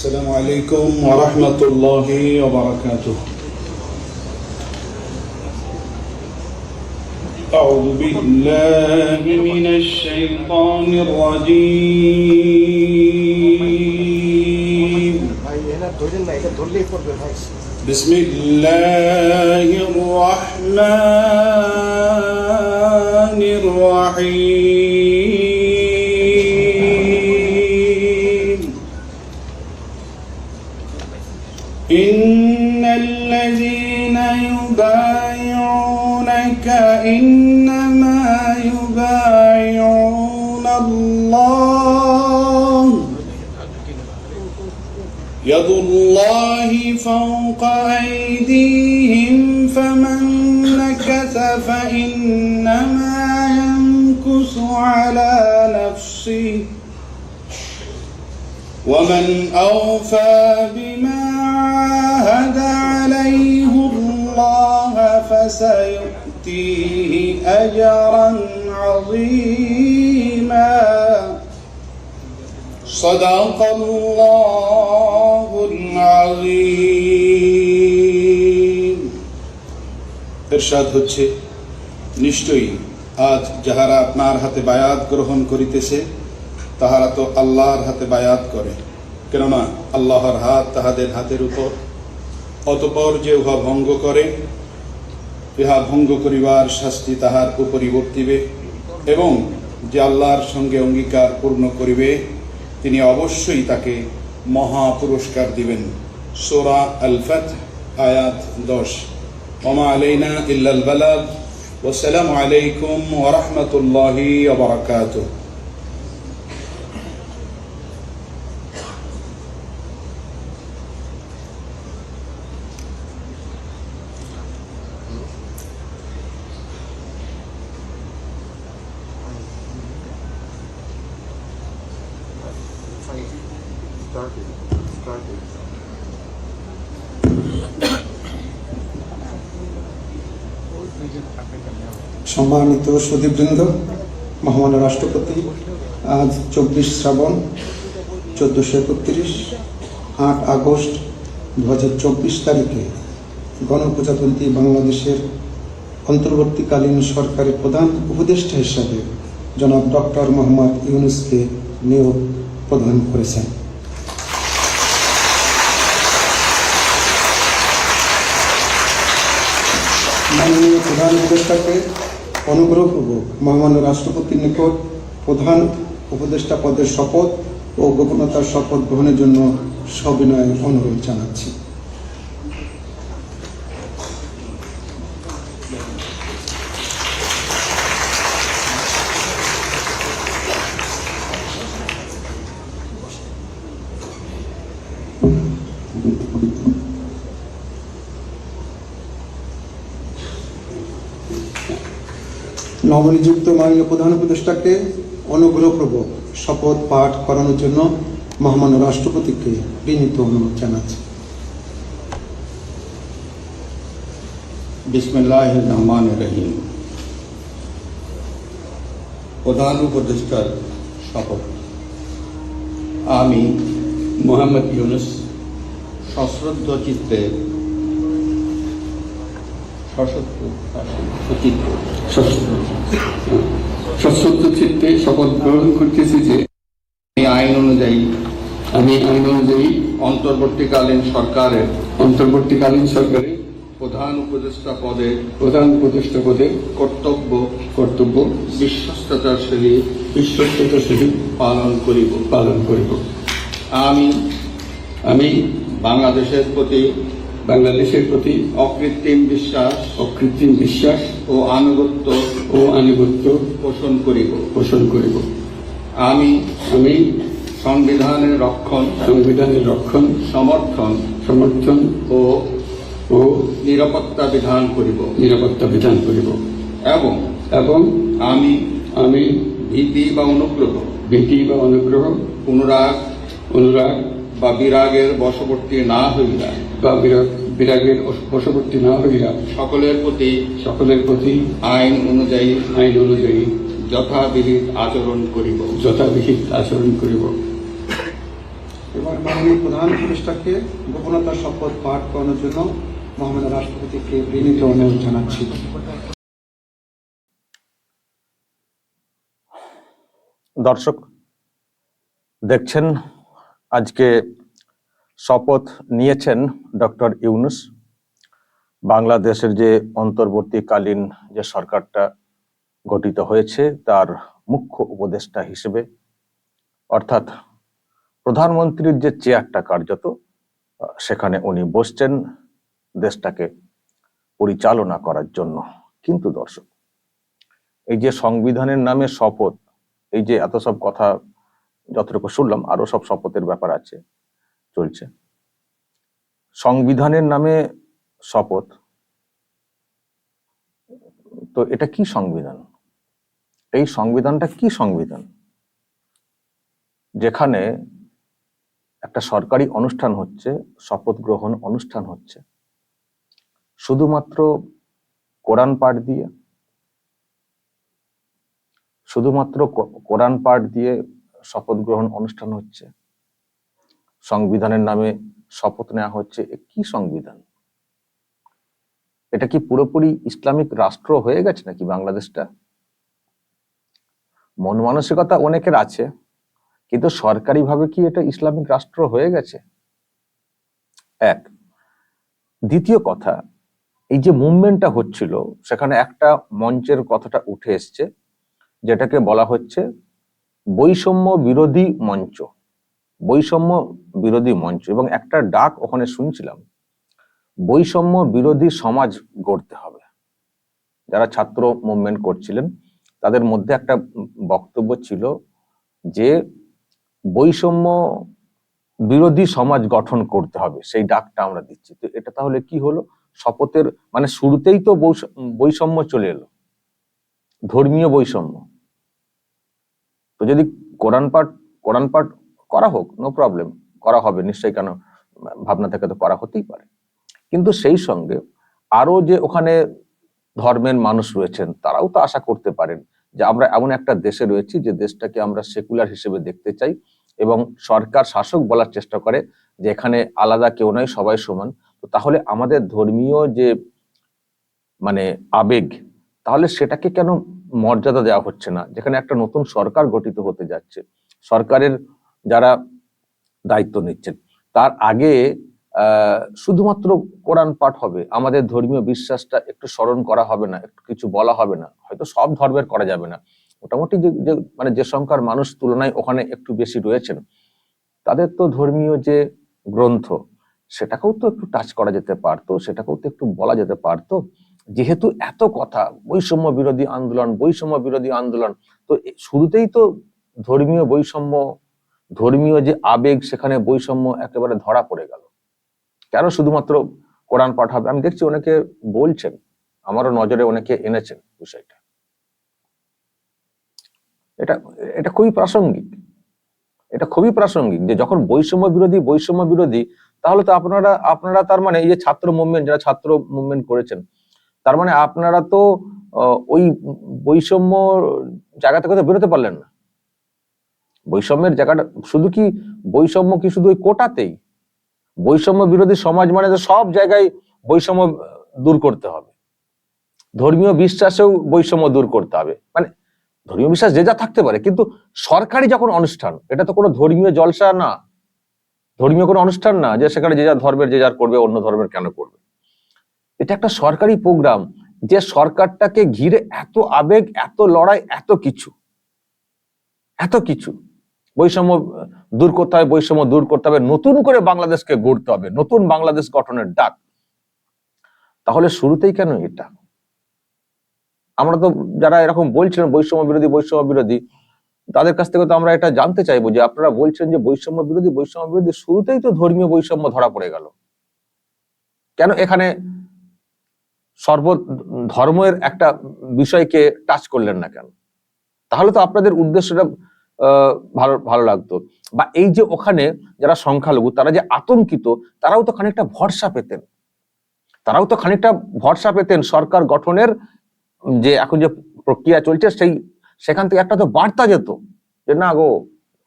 السلام عليكم ورحمة الله وبركاته. أعوذ بالله من الشيطان الرجيم. بسم الله الرحمن الرحيم. إن الذين يبايعونك إنما يبايعون الله يد الله فوق أيديهم فمن نكث فإنما ينكث على نفسه ومن أوفى بما عاهد عليه الله فسيؤتيه أجرا عظيما. صدق الله العظيم. ইরশাদ হচ্ছে, নিশ্চয়ই আজ যাহারা আপনার হাতে বায়াত গ্রহণ করিতেছে তাহারা তো আল্লাহর হাতে বায়াত করে, কেননা আল্লাহর হাত তাহাদের হাতের উপর। অতঃপর যে উহা ভঙ্গ করে, ইহা ভঙ্গ করিবার শাস্তি তাহার উপরই বর্তিবে, এবং যে আল্লাহর সঙ্গে অঙ্গীকার পূর্ণ করিবে তিনি অবশ্যই তাকে মহা পুরস্কার দিবেন। সূরা আল ফাতহ আয়াত 10। ওমা আলাইনা ইল্লাল বালাগ। ওয়াসসালামু আলাইকুম ওয়া রাহমাতুল্লাহি ওয়া বারাকাতুহু। সম্মানিত সুধীবৃন্দ, মহামান্য রাষ্ট্রপতি আজ 24 শ্রাবণ 1431 8 আগস্ট 2024 তারিখে গণপ্রজাতন্ত্রী বাংলাদেশের অন্তর্বর্তীকালীন সরকারের প্রধান উপদেষ্টা হিসাবে জনাব ডক্টর মোহাম্মদ ইউনূসকে নিয়োগ প্রদান করেছেন। মাননীয় প্রধান উপদেষ্টাকে অনুগ্রহপূর্বক মহামান্য রাষ্ট্রপতির নিকট প্রধান উপদেষ্টা পদের শপথ ও গোপনতার শপথ গ্রহণের জন্য সবিনয় অনুরোধ জানাচ্ছি। নবনিযুক্ত মাননীয় প্রধান উপদেষ্টাকে অনুগ্রহপূর্বক শপথ পাঠ করানোর জন্য মহামান্য রাষ্ট্রপতিকে বিনীত অনুরোধ জানাচ্ছি। বিসমিল্লাহির রহমানির রহিম। প্রধান উপদেষ্টার শপথ। আমি মোহাম্মদ ইউনূস সশ্রদ্ধ চিত্তে সশ্রদ্ধ চিত্তে শপথ গ্রহণ করতেছি যে আইন অনুযায়ী অন্তর্বর্তীকালীন সরকারের প্রধান উপদেষ্টা পদে কর্তব্য বিশ্বস্ততার সহিত পালন করিব। আমি বাংলাদেশের প্রতি অকৃত্রিম বিশ্বাস ও আনুগত্য পোষণ করিব। আমি সংবিধানের রক্ষণ সমর্থন ও নিরাপত্তা বিধান করিব এবং আমি ভীতি বা অনুগ্রহ অনুরাগ বা বিরাগের বশবর্তী না হইয়া সকলের প্রতি আইন অনুযায়ী যথাবিহিত আচরণ করিব। এবং মাননীয় প্রধান উপদেষ্টাকে গোপনতার শপথ পাঠ করানোর জন্য মহামান্য রাষ্ট্রপতিকে বিনীত অনুরোধ জানাচ্ছি। দর্শক দেখছেন, আজকে শপথ নিয়েছেন ডক্টর ইউনূস। বাংলাদেশের যে অন্তর্বর্তীকালীন যে সরকারটা গঠিত হয়েছে তার মুখ্য উপদেষ্টা হিসেবে, অর্থাৎ প্রধানমন্ত্রীর যে চেয়ারটা কার্যত, সেখানে উনি বসছেন দেশটাকে পরিচালনা করার জন্য। কিন্তু দর্শক, এই যে সংবিধানের নামে শপথ, এই যে এত সব কথা যতটুকু শুনলাম, আরো সব শপথের ব্যাপার আছে, চলছে। সংবিধানের নামে শপথ, তো এটা কি সংবিধান? এই সংবিধানটা কি সংবিধান যেখানে একটা সরকারি অনুষ্ঠান হচ্ছে, শপথ গ্রহণ অনুষ্ঠান হচ্ছে, শুধুমাত্র কোরআন পাঠ দিয়ে, শুধুমাত্র কোরআন পাঠ দিয়ে শপথ গ্রহণ অনুষ্ঠান হচ্ছে, সংবিধানের নামে শপথ নেওয়া হচ্ছে। কি সংবিধান? এটা কি পুরোপুরি ইসলামিক রাষ্ট্র হয়ে গেছে নাকি বাংলাদেশটা? মন মানসিকতা অনেকের আছে, কিন্তু সরকারিভাবে কি এটা ইসলামিক রাষ্ট্র হয়ে গেছে? এক। দ্বিতীয় কথা, এই যে মুভমেন্টটা হচ্ছিল, সেখানে একটা মঞ্চের কথাটা উঠে এসছে, যেটাকে বলা হচ্ছে বৈষম্য বিরোধী মঞ্চ। বৈষম্য বিরোধী মঞ্চ, এবং একটা ডাক ওখানে শুনছিলাম, বৈষম্য বিরোধী সমাজ গড়তে হবে। যারা ছাত্র মুভমেন্ট করছিলেন তাদের মধ্যে একটা বক্তব্য ছিল যে বৈষম্য বিরোধী সমাজ গঠন করতে হবে, সেই ডাকটা আমরা দিচ্ছি। তো এটা তাহলে কি হলো? শপথের মানে শুরুতেই তো বৈষম্য চলে এলো, ধর্মীয় বৈষম্য। তো যদি কোরআন পাঠ করা হোক, নো প্রবলেম, করা হবে নিশ্চয়ই, কেন ভাবনা থেকে তো করা হতেই পারে। কিন্তু সেই সঙ্গে আরো যে ওখানে ধর্মের মানুষ রয়েছেন, তারাও তো আশা করতে পারেন যে আমরা এমন একটা দেশে রয়েছি যে দেশটাকে আমরা সেকুলার হিসেবে দেখতে চাই, এবং সরকার শাসক বলার চেষ্টা করে যে এখানে আলাদা কেউ নয়, সবাই সমান। তো তাহলে আমাদের ধর্মীয় যে মানে আবেগ, তাহলে সেটাকে কেন মর্যাদা দেওয়া হচ্ছে না? যেখানে একটা নতুন সরকার গঠিত হতে যাচ্ছে, সরকারের যারা দায়িত্ব নিচ্ছেন, তার আগে শুধুমাত্র কোরআন পাঠ হবে, আমাদের ধর্মীয় বিশ্বাসটা একটু স্মরণ করা হবে না, একটু কিছু বলা হবে না, হয়তো সব ধর্মের করা যাবে না, মোটামুটি যে মানে যে সংখ্যার মানুষ তুলনায় ওখানে একটু বেশি রয়েছেন, তাদের তো ধর্মীয় যে গ্রন্থ, সেটাকেও তো একটু টাচ করা যেতে পারতো, সেটাকেও তো একটু বলা যেতে পারতো। যেহেতু এত কথা বৈষম্য বিরোধী আন্দোলন, বৈষম্য বিরোধী আন্দোলন, তো শুরুতেই তো ধর্মীয় বৈষম্য, ধর্মীয় যে আবেগ, সেখানে বৈষম্য একেবারে ধরা পড়ে গেল। কেন শুধুমাত্র কোরআন পাঠ হবে? আমি দেখছি অনেকে বলছেন, আমারও নজরে অনেকে এনেছেন বিষয়টা। এটা খুবই প্রাসঙ্গিক, এটা খুবই প্রাসঙ্গিক যে যখন বৈষম্য বিরোধী, তাহলে তো আপনারা তার মানে এই যে ছাত্র মুভমেন্ট, যারা ছাত্র মুভমেন্ট করেছেন, তার মানে আপনারা তো ওই বৈষম্য জায়গা থেকে তো বেরোতে পারলেন না। বৈষম্যের জায়গাটা শুধু কি বৈষম্য কি শুধু ওই কোটাতেই? বৈষম্য বিরোধী সমাজ মানে তো সব জায়গায় বৈষম্য দূর করতে হবে, ধর্মীয় বিশ্বাসেও বৈষম্য দূর করতে হবে। মানে ধর্মীয় বিশ্বাস যে যা থাকতে পারে, কিন্তু সরকারি যখন অনুষ্ঠান, এটা তো কোনো ধর্মীয় জলসা না, ধর্মীয় কোনো অনুষ্ঠান না যে সেখানে যে যার ধর্মের যে যার করবে, অন্য ধর্মের কেন করবে। এটা একটা সরকারি প্রোগ্রাম, যে সরকারটাকে ঘিরে এত আবেগ, এত লড়াই, এত কিছু। বৈষম্য দূর করতে হবে, বৈষম্য দূর করতে হবে, নতুন করে বাংলাদেশকে গড়তে হবে, নতুন বাংলাদেশ গঠনের ডাক। তাহলে শুরুতেই কেন এটা? আমরা তো যারা এরকম বলছিলেন বৈষম্য বিরোধী, তাদের কাছ থেকে তো আমরা এটা জানতে চাইবো যে আপনারা বলছেন যে বৈষম্য বিরোধী, শুরুতেই তো ধর্মীয় বৈষম্য ধরা পড়ে গেল, কেন এখানে সর্ব ধর্মের একটা বিষয়কে টাচ করলেন না কেন? তাহলে তো আপনাদের উদ্দেশ্যটা ভালো লাগতো। বা এই যে ওখানে যারা সংখ্যালঘু, তারা যে আতঙ্কিত, তারাও তো খানিকটা ভরসা পেতেন সরকার গঠনের যে এখন যে প্রক্রিয়া চলছে, সেখান থেকে একটা তো বার্তা যেত যে না গো,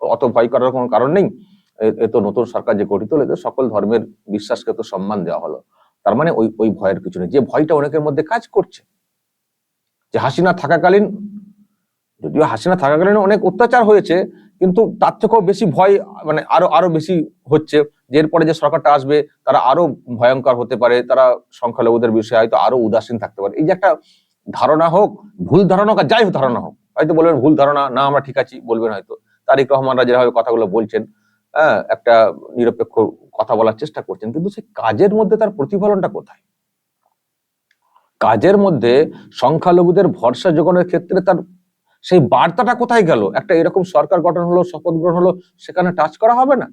অত ভয় করার কোনো কারণ নেই, এ তো নতুন সরকার যে গঠিত হলো, এতে সকল ধর্মের বিশ্বাসকে তো সম্মান দেওয়া হলো। তার মানে ওই ভয়ের কিছু নেই। যে ভয়টা অনেকের মধ্যে কাজ করছে, যে হাসিনা থাকাকালীন, যদিও হাসিনা থাকাকালীন অনেক অত্যাচার হয়েছে, কিন্তু তার থেকেও বেশি ভয় মানে আরো বেশি হচ্ছে যে এরপরে যে সরকারটা আসবে তারা আরো ভয়ঙ্কর হতে পারে, তারা সংখ্যালঘুদের বিষয়ে হয়তো আরো উদাসীন থাকতে পারে। এই যে একটা ধারণা হোক, ভুল ধারণা হোক, আর যাই হোক ধারণা হোক, হয়তো বলবেন ভুল ধারণা, না আমরা ঠিক আছি বলবেন হয়তো। তারেক রহমানরা যেভাবে কথাগুলো বলছেন, একটা নিরপেক্ষ কথা বলার চেষ্টা করছেন, কিন্তু সেই কাজের মধ্যে তার প্রতিফলনটা কোথায়? কাজের মধ্যে সংখ্যালঘুদের ভরসা যোগানোর ক্ষেত্রে তার সেই বার্তাটা কোথায় গেল? একটা এরকম সরকার গঠন হলো, শপথ গ্রহণ হলো, সেখানে টাচ করা হবে না?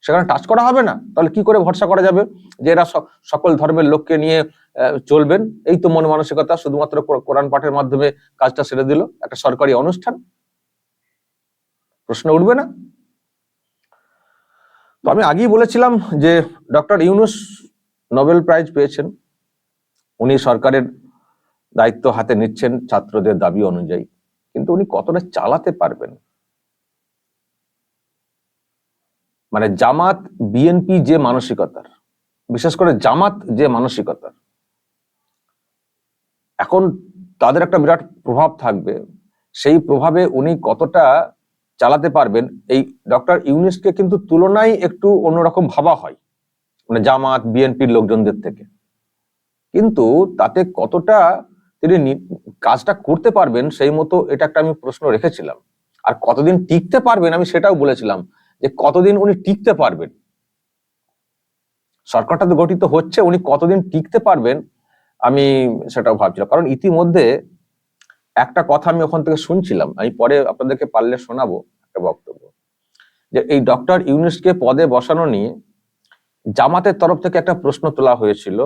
সেখানে টাচ করা হবে না, তাহলে কি করে ভরসা করা যাবে যে এরা সকল ধর্মের লোককে নিয়ে চলবেন? এই তো মন মানসিকতা, শুধুমাত্র কোরআন পাঠের মাধ্যমে কাজটা সেরে দিল একটা সরকারি অনুষ্ঠান। প্রশ্ন উঠবে না? তো আমি আগেই বলেছিলাম যে ডক্টর ইউনূস নোবেল প্রাইজ পেয়েছেন, উনি সরকারের দায়িত্ব হাতে নিচ্ছেন ছাত্রদের দাবি অনুযায়ী, কিন্তু উনি কতটা চালাতে পারবেন? মানে জামাত বিএনপি যে মানসিকতার, বিশেষ করে জামাত যে মানসিকতার, এখন তাদের একটা বিরাট প্রভাব থাকবে। সেই প্রভাবে উনি কতটা চালাতে পারবেন, এই ডক্টর ইউনূসকে কিন্তু তুলনায় একটু অন্যরকম ভাবা হয় মানে জামাত বিএনপির লোকজনদের থেকে, কিন্তু তাতে কতটা তিনি কাজটা করতে পারবেন সেই মতো, এটা একটা আমি প্রশ্ন রেখেছিলাম। আর কতদিন টিকতে পারবেন আমি সেটাও বলেছিলাম, যে কতদিন উনি টিকতে পারবেন। সরকারটা তো গঠিত হচ্ছে, উনি কতদিন টিকতে পারবেন আমি সেটাও ভাবছিলাম। কারণ ইতিমধ্যে একটা কথা আমি ওখান থেকে শুনছিলাম, আমি পরে আপনাদেরকে পারলে শোনাবো একটা বক্তব্য, যে এই ডক্টর ইউনূসকে পদে বসানো নিয়ে জামাতের তরফ থেকে একটা প্রশ্ন তোলা হয়েছিল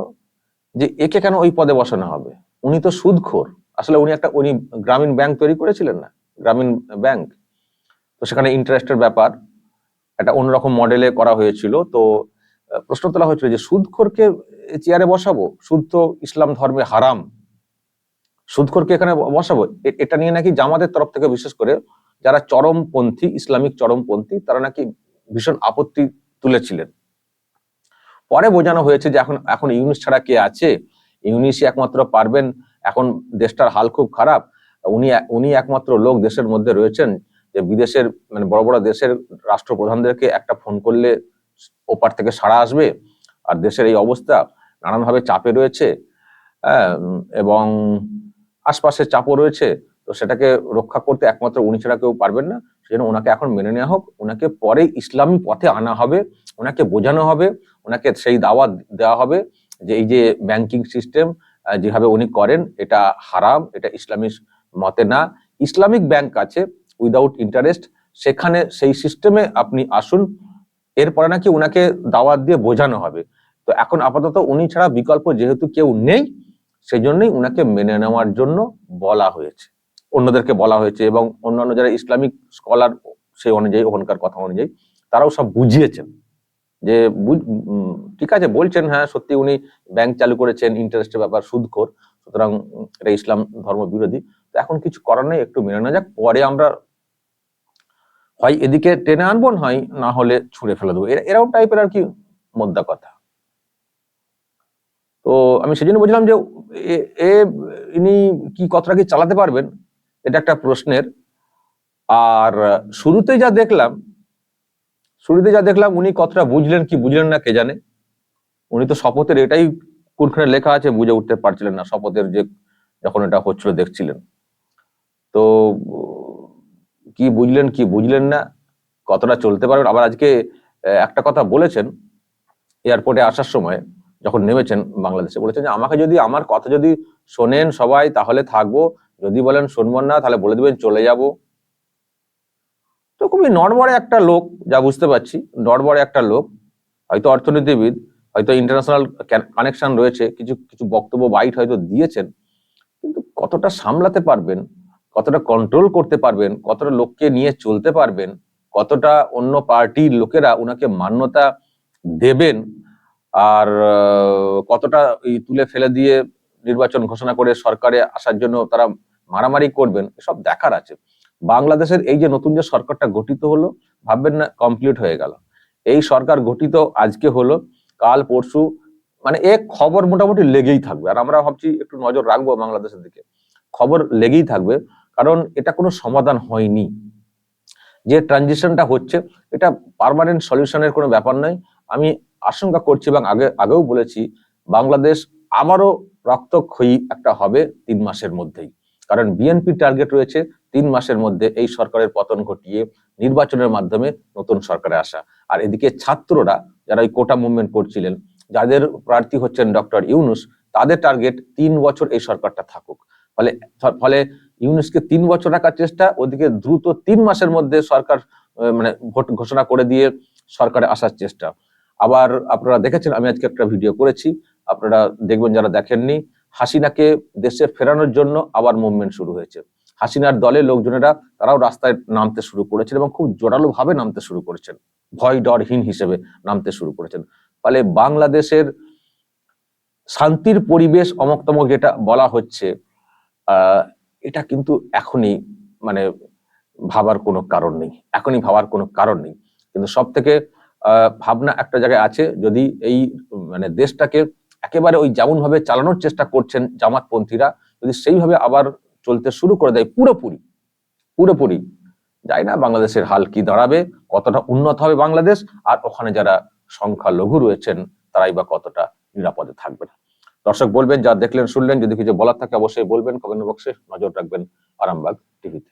যে একে কেন ওই পদে বসানো হবে, উনি তো সুদখোর। আসলে উনি গ্রামীণ ব্যাংক তৈরি করেছিলেন না, গ্রামীণ ব্যাংক, তো সেখানে ইন্টারেস্টের ব্যাপার একটা অন্যরকম মডেলে করা হয়েছিল। তো প্রশ্ন তোলা হয়েছিল যে সুদখোরকে চেয়ারে বসাবো, সুদ তো ইসলাম ধর্মে হারাম, সুদখোরকে এখানে বসাবো। এটা নিয়ে নাকি জামাতের তরফ থেকে, বিশেষ করে যারা চরমপন্থী, ইসলামিক চরমপন্থী, তারা নাকি ভীষণ আপত্তি তুলেছিলেন। পরে বোঝানো হয়েছে যে এখন ইউনূস ছাড়া কে আছে, ইউনূসই একমাত্র পারবেন, এখন দেশটার হাল খুব খারাপ, উনি একমাত্র লোক দেশের মধ্যে রয়েছেন যে বিদেশের মানে বড় বড় দেশের রাষ্ট্রপ্রধানদেরকে একটা ফোন করলে ওপার থেকে সাড়া আসবে। আর দেশের এই অবস্থা নানানভাবে চাপে রয়েছে, এবং আশপাশের চাপও রয়েছে, তো সেটাকে রক্ষা করতে একমাত্র উনি ছাড়া কেউ পারবেন না। সেজন্য ওনাকে এখন মেনে নেওয়া হোক, ওনাকে পরে ইসলামী পথে আনা হবে, ওনাকে বোঝানো হবে, ওনাকে সেই দাওয়াত দেওয়া হবে যে এই যে ব্যাংকিং সিস্টেম যেভাবে উনি করেন এটা হারাম, এটা ইসলামী মতে না। ইসলামিক ব্যাংক আছে উইদাউট ইন্টারেস্ট, সেখানে সেই সিস্টেমে আপনি আসুন। এরপরে নাকি ওনাকে দাওয়াত দিয়ে বোঝানো হবে। তো এখন আপাতত উনি ছাড়া বিকল্প যেহেতু কেউ নেই, সেই জন্যই উনাকে মেনে নেওয়ার জন্য বলা হয়েছে, অন্যদেরকে বলা হয়েছে, এবং অন্যান্য যারা ইসলামিক স্কলার সেই অনুযায়ী, ওখানকার কথা অনুযায়ী তারাও সব বুঝিয়েছেন যে ঠিক আছে, বলছেন হ্যাঁ সত্যি উনি ব্যাংক চালু করেছেন, ইন্টারেস্টের ব্যাপার, সুদখোর, সুতরাং এটা ইসলাম ধর্ম বিরোধী। তো এখন কিছু করার নেই, একটু মেনে নেওয়া যাক, পরে আমরা হয় এদিকে টেনে আনবো, হয় না হলে ছুঁড়ে ফেলে দেবো, এরকম টাইপের আর কি মোদ্দা কথা। তো আমি সেজন্য বলছিলাম যে ইনি কি কতটা কি চালাতে পারবেন, এটা একটা প্রশ্নের। আর শুরুতে যা দেখলাম উনি কতটা বুঝলেন কি বুঝলেন না কে জানে। উনি তো শপথের এটাই কোনখানে লেখা আছে বুঝে উঠতে পারছিলেন না, শপথের যে যখন এটা হচ্ছিল দেখছিলেন। তো কি বুঝলেন না, কতটা চলতে পারবেন। আবার আজকে একটা কথা বলেছেন এয়ারপোর্টে আসার সময়, যখন নেমেছেন বাংলাদেশে, বলেছেন যে আমাকে যদি, আমার কথা যদি শোনেন সবাই তাহলে থাকবো, যদি বলেন শুনবেন না তাহলে বলে দিবেন চলে যাব। তো খুবই নড়বড়ে একটা লোক, যা বুঝতে পারছি, নড়বড়ে একটা লোক, হয়তো অর্থনীতিবিদ, হয়তো ইন্টারন্যাশনাল কানেকশন রয়েছে, কিছু কিছু বক্তব্য বাইট হয়তো দিয়েছেন, কিন্তু কতটা সামলাতে পারবেন, কতটা কন্ট্রোল করতে পারবেন, কতটা লোককে নিয়ে চলতে পারবেন, কতটা অন্য পার্টির লোকেরা উনাকে মান্যতা দেবেন, আর কতটা তুলে ফেলে দিয়ে নির্বাচন ঘোষণা করে সরকারে আসার জন্য তারা মারামারি করবেন, এসব দেখার আছে। বাংলাদেশের এই যে নতুন যে সরকারটা গঠিত হলো, ভাববেন না কমপ্লিট হয়ে গেল। এই সরকার গঠিত আজকে হলো, কাল পরশু মানে এক খবর মোটামুটি লেগেই থাকবে। আর আমরা ভাবছি একটু নজর রাখবো বাংলাদেশের দিকে, খবর লেগেই থাকবে, কারণ এটা কোনো সমাধান হয়নি। যে ট্রানজিশনটা হচ্ছে এটা পার্মানেন্ট সলিউশনের কোনো ব্যাপার নয়। আমি আশঙ্কা করছি এবং আগেও বলেছি, বাংলাদেশ আবারও রক্তক্ষয়ী একটা হবে 3 মাসের মধ্যেই। কারণ বিএনপি টার্গেট রয়েছে 3 মাসের মধ্যে এই সরকারের পতন ঘটিয়ে নির্বাচনের মাধ্যমে নতুন সরকারে আসা। আর এদিকে ছাত্ররা যারা ওই কোটা মুভমেন্ট করছিলেন, যাদের প্রার্থী হচ্ছেন ডক্টর ইউনূস, তাদের টার্গেট 3 বছর এই সরকারটা থাকুক। ফলে ইউনূসকে 3 বছর রাখার চেষ্টা, ওদিকে দ্রুত 3 মাসের মধ্যে সরকার মানে ভোট ঘোষণা করে দিয়ে সরকারে আসার চেষ্টা। আবার আপনারা দেখেছেন, আমি আজকে একটা ভিডিও করেছি, আপনারা দেখবেন যারা দেখেননি, হাসিনাকে দেশে ফেরানোর জন্য আবার মুভমেন্ট শুরু হয়েছে। হাসিনার দলের লোকজনেরা তারাও রাস্তায় নামতে শুরু করেছেন এবং খুব জোরালো ভাবে নামতে শুরু করেছেন, ভয় ডরহীন হিসেবে নামতে শুরু করেছেন। ফলে বাংলাদেশের শান্তির পরিবেশ অমুকতমক যেটা বলা হচ্ছে, এটা কিন্তু এখনই মানে ভাবার কোনো কারণ নেই, কিন্তু সব থেকে ভাবনা একটা জায়গায় আছে, যদি এই মানে দেশটাকে একেবারে ওই যেমন ভাবে চালানোর চেষ্টা করছেন জামাতপন্থীরা, যদি সেইভাবে আবার চলতে শুরু করে দেয় পুরোপুরি, জানি না বাংলাদেশের হাল কি দাঁড়াবে, কতটা উন্নত হবে বাংলাদেশ, আর ওখানে যারা সংখ্যালঘু রয়েছেন তারাই বা কতটা নিরাপদে থাকবেন। দর্শক বলবেন, যা দেখলেন শুনলেন, যদি কিছু বলার থাকে অবশ্যই বলবেন কমেন্ট বক্সে। নজর রাখবেন আরামবাগ টিভিতে।